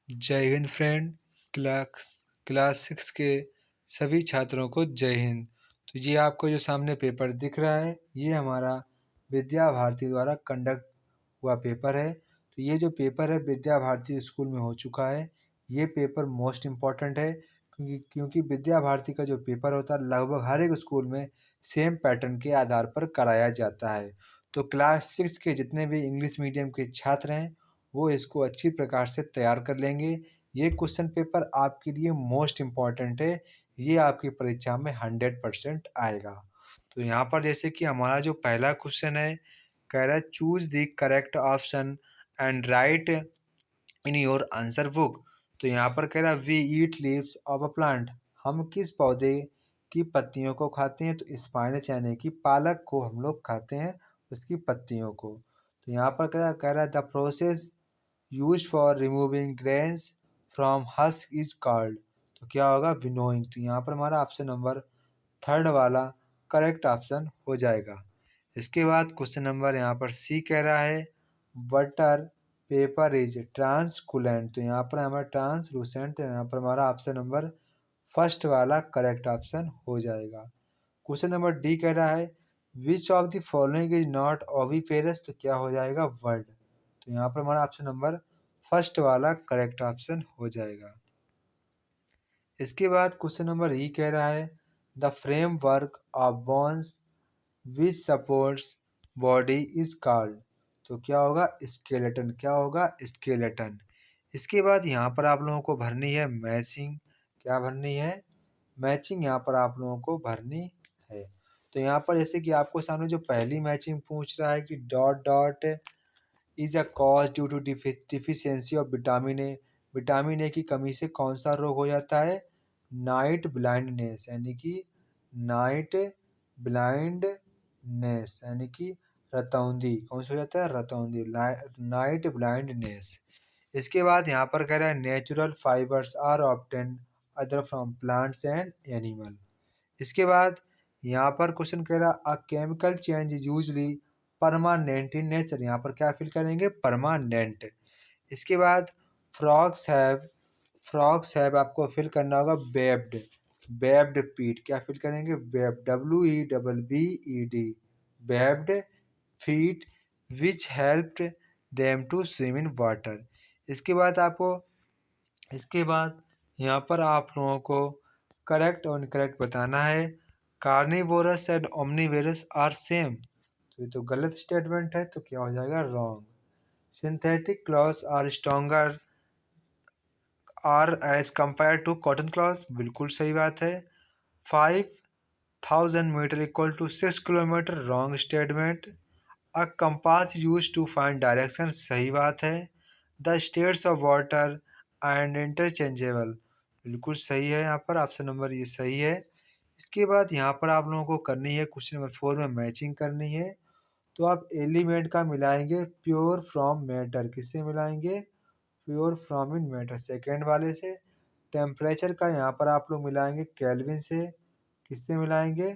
जय Hind friend. Class class 6 के सभी छात्रों को जय हिंद। तो ये आपको जो सामने पेपर दिख रहा है, ये हमारा विद्या भारती द्वारा कंडक्ट हुआ पेपर है। तो ये जो पेपर है विद्या भारती स्कूल में हो चुका है। ये पेपर मोस्ट इम्पॉर्टेंट है क्योंकि विद्या भारती का जो पेपर होता है लगभग हर एक स्कूल में सेम पैटर्न के आधार पर कराया जाता है। तो क्लास 6 के जितने भी इंग्लिश मीडियम के छात्र हैं वो इसको अच्छी प्रकार से तैयार कर लेंगे। ये क्वेश्चन पेपर आपके लिए मोस्ट इम्पॉर्टेंट है। ये आपकी परीक्षा में 100% आएगा। तो यहाँ पर जैसे कि हमारा जो पहला क्वेश्चन है, कह रहा है choose the correct option and write in your answer book. तो यहाँ पर कह रहा है we eat leaves of a plant. हम किस पौधे की पत्तियों को खाते हैं? तो स्पाइनच यानी कि पालक को हम लोग खाते हैं, उसकी पत्तियों को। तो यहाँ पर कह रहा है the process used for removing grains from husk is called. तो क्या होगा? विनोइंग। तो यहाँ पर हमारा ऑप्शन नंबर थर्ड वाला करेक्ट ऑप्शन हो जाएगा। इसके बाद क्वेश्चन नंबर यहाँ पर सी कह रहा है बटर पेपर इज ट्रांसकुलेंट। तो यहाँ पर हमारा ट्रांसलूसेंट, यहाँ पर हमारा ऑप्शन नंबर फर्स्ट वाला करेक्ट ऑप्शन हो जाएगा। क्वेश्चन नंबर डी कह रहा है which of the following is not oviparous. तो क्या हो जाएगा? वर्ड। तो यहाँ पर हमारा ऑप्शन नंबर फर्स्ट वाला करेक्ट ऑप्शन हो जाएगा। इसके बाद क्वेश्चन नंबर ई कह रहा है the framework of bones which supports body is called. तो क्या होगा? स्केलेटन। क्या होगा? स्केलेटन। इसके बाद यहाँ पर आप लोगों को भरनी है मैचिंग। क्या भरनी है? मैचिंग यहाँ पर आप लोगों को भरनी है। तो यहाँ पर जैसे कि आपको सामने जो पहली मैचिंग पूछ रहा है कि dot dot is a cause due to deficiency of vitamin A. Vitamin A की कमी से कौन सा रोग हो जाता है? नाइट ब्लाइंडनेस, यानी कि नाइट ब्लाइंडनेस यानी कि रतौंधी। कौन सा हो जाता है? रतौंधी, नाइट ब्लाइंडनेस। इसके बाद यहाँ पर कह रहा है natural fibres are obtained other from plants and animal. इसके बाद यहाँ पर क्वेश्चन कह रहा a chemical change is usually permanent in nature. यहाँ पर क्या फिल करेंगे? परमानेंट। इसके बाद फ्रॉग्स हैव आपको फिल करना होगा वेब्ड। Webbed feet. क्या फिल करेंगे? Webbed, WEBBED, webbed feet which helped them to swim in water. इसके बाद यहाँ पर आप लोगों को करेक्ट और इनकरेक्ट बताना है। Carnivorous and omnivorous are same. तो ये तो गलत स्टेटमेंट है, तो क्या हो जाएगा? Wrong. Synthetic clothes are stronger are as compare to cotton cloth. बिल्कुल सही बात है। 5000 metre equal to 6 kilometre. Wrong statement. A compass use to find direction. सही बात है। The states of water and interchangeable. बिल्कुल सही है। यहाँ पर ऑप्शन नंबर ये सही है। इसके बाद यहाँ पर आप लोगों को करनी है क्वेश्चन नंबर 4 में मैचिंग करनी है। तो आप एलिमेंट का मिलाएंगे प्योर फ्रॉम मैटर। किससे मिलाएंगे? Pure from in matter, second वाले से। टेम्परेचर का यहाँ पर आप लोग मिलाएंगे केल्विन से। किससे मिलाएंगे?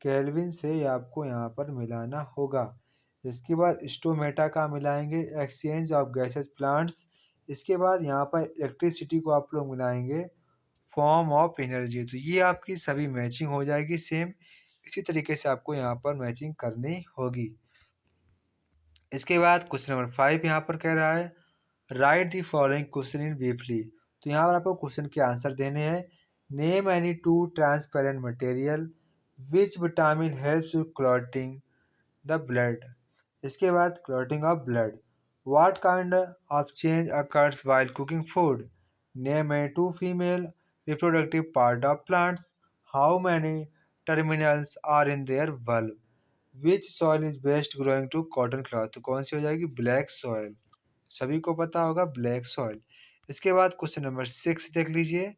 केल्विन से आपको यहाँ पर मिलाना होगा। इसके बाद स्टोमेटा का मिलाएंगे एक्सचेंज ऑफ गैसेस प्लांट्स। इसके बाद यहाँ पर इलेक्ट्रिसिटी को आप लोग मिलाएंगे फॉर्म ऑफ एनर्जी। तो ये आपकी सभी मैचिंग हो जाएगी सेम। इसी तरीके से आपको यहाँ पर मैचिंग करनी होगी। इसके बाद क्वेश्चन नंबर 5 यहाँ पर कह रहा है write the following question in briefly. तो यहाँ पर आपको क्वेश्चन के आंसर देने हैं। Name any two transparent material which vitamin helps you clotting the blood. इसके बाद clotting of blood. What kind of change occurs while cooking food. Name any two female reproductive part of plants. How many terminals are in their bulb. Which soil is best growing to cotton cloth. तो कौन सी हो जाएगी? Black soil. सभी को पता होगा black soil. इसके बाद क्वेश्चन नंबर 6 देख लीजिए।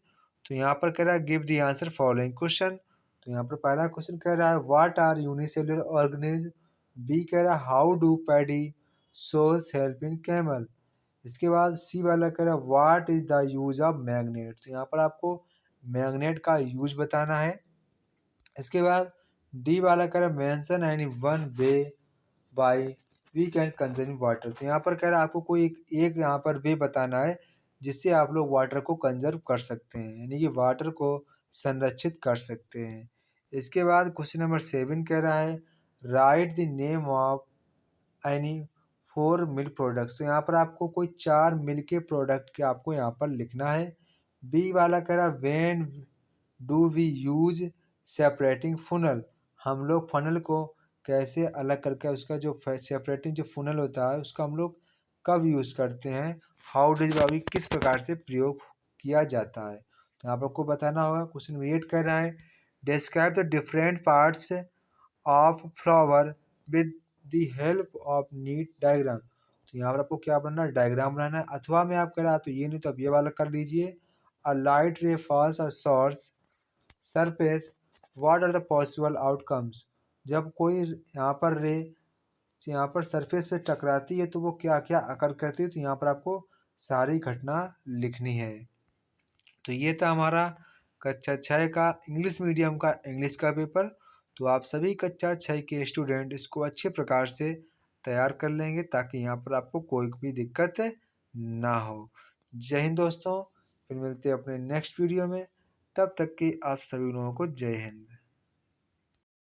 तो यहाँ पर कह रहा है give the answer following question. तो यहाँ पर पहला क्वेश्चन कह रहा है what are unicellular organism. B कह रहा है how do paddy soles help in camel. इसके बाद सी वाला कह रहा है what is the use of magnet. तो यहाँ पर आपको मैग्नेट का यूज बताना है। इसके बाद डी वाला कह रहा है mention any one way by we can conserve water. तो यहाँ पर कह रहा है आपको कोई एक यहाँ पर वे बताना है जिससे आप लोग वाटर को कंज़र्व कर सकते हैं, यानी कि वाटर को संरक्षित कर सकते हैं। इसके बाद क्वेश्चन नंबर 7 कह रहा है write the name of any 4 milk products. तो यहाँ पर आपको कोई 4 मिल्क के प्रोडक्ट के आपको यहाँ पर लिखना है। बी वाला कह रहा when do we use separating funnel. हम लोग फनल को कैसे अलग करके उसका जो सेपरेटिंग जो फनल होता है उसका हम लोग कब यूज़ करते हैं, हाउ डज अभी किस प्रकार से प्रयोग किया जाता है। तो आप आपको बताना होगा। क्वेश्चन 8 कह रहा है describe the different parts of flower with the help of NEET diagram. तो यहाँ पर आपको क्या बनाना है, डायग्राम बनाना है। अथवा में आप कह रहा तो ये नहीं तो अब ये वाला कर लीजिए। A light ray falls a source surface what are the possible outcomes. जब कोई यहाँ पर रे यहाँ पर सरफेस पे टकराती है तो वो क्या क्या अकर करती है। तो यहाँ पर आपको सारी घटना लिखनी है। तो ये था हमारा कक्षा 6 का इंग्लिश मीडियम का इंग्लिश का पेपर। तो आप सभी कक्षा 6 के स्टूडेंट इसको अच्छे प्रकार से तैयार कर लेंगे ताकि यहाँ पर आपको कोई भी दिक्कत ना हो। जय हिंद दोस्तों, फिर मिलते हैं अपने नेक्स्ट वीडियो में। तब तक कि आप सभी लोगों को जय हिंद।